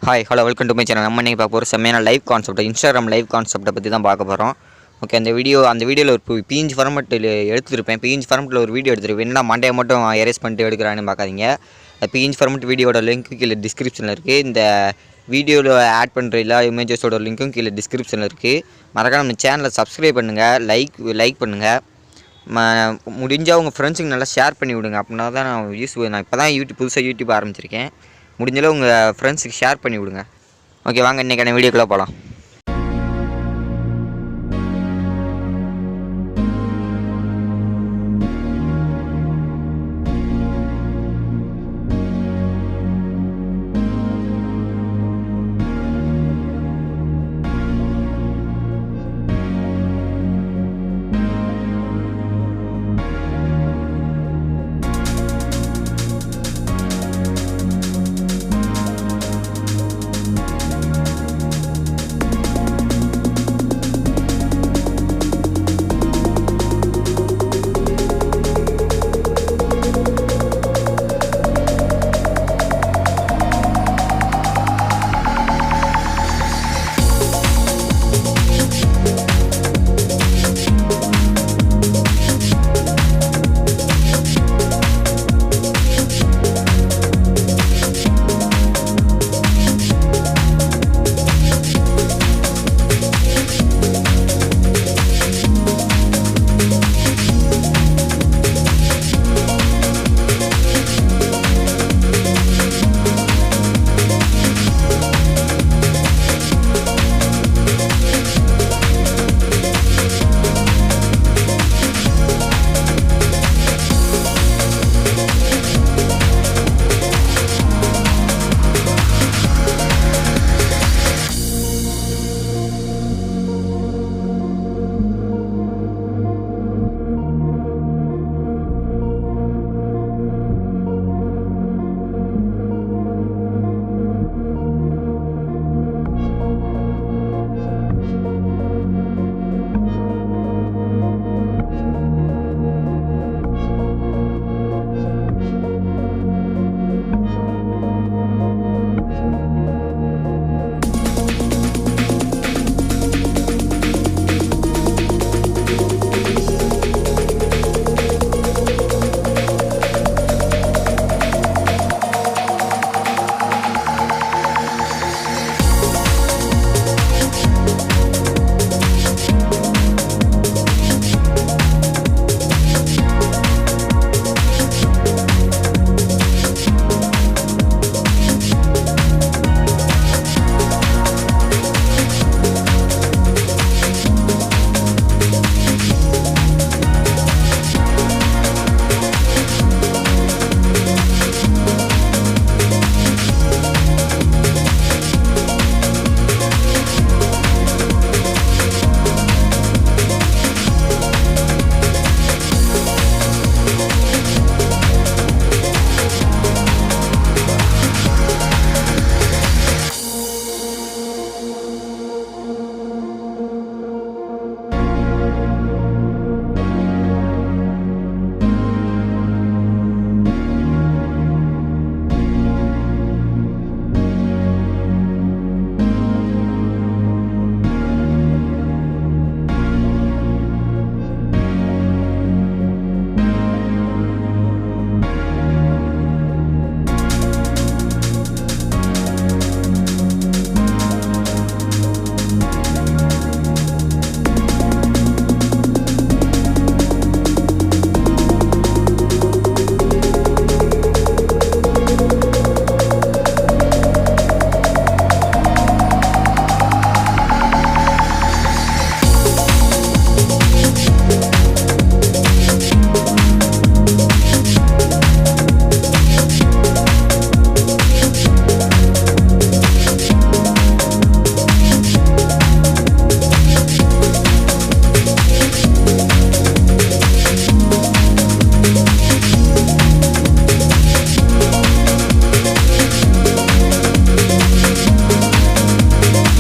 Hi hello welcome to my channel. நம்ம இன்றைக்கி பார்க்க போகிற செம்மையான லைவ் கான்செப்ட், இன்ஸ்டாகிராம் லைவ் கான்செப்ட்டை பற்றி தான் பார்க்க போகிறோம். ஓகே, அந்த வீடியோவில் ஒரு பிஞ்ச் ஃபார்மெட்டில் எடுத்துருப்பேன். பிஞ்ச் ஃபார்மெட்டில் ஒரு வீடியோ எடுத்துருப்பேன். என்னடா மண்டையை மட்டும் எரேஸ் பண்ணிட்டு எடுக்கிறான்னு பார்க்காதீங்க. பிஞ்ச் ஃபார்மெட் வீடியோட லிங்க் கீழே டிஸ்கிரிப்ஷனில் இருக்குது. இந்த வீடியோவில் ஆட் பண்ணுற எல்லா இமேஜஸோட லிங்க்கும் கீழே டிஸ்கிரிப்ஷனில் இருக்குது. மறக்காம நம்ம சேனலை சப்ஸ்கிரைப் பண்ணுங்கள், லைக் பண்ணுங்கள். முடிஞ்சால் உங்கள் ஃப்ரெண்ட்ஸுக்கு நல்லா ஷேர் பண்ணி விடுங்க. அப்படின்னா தான் நான் இப்போ தான் புதுசாக யூடியூப் ஆரம்பிச்சிருக்கேன். முடிஞ்சளவு உங்கள் ஃப்ரெண்ட்ஸுக்கு ஷேர் பண்ணி விடுங்க. ஓகே, வாங்க இன்றைக்கான வீடியோக்குள்ளே போகலாம்.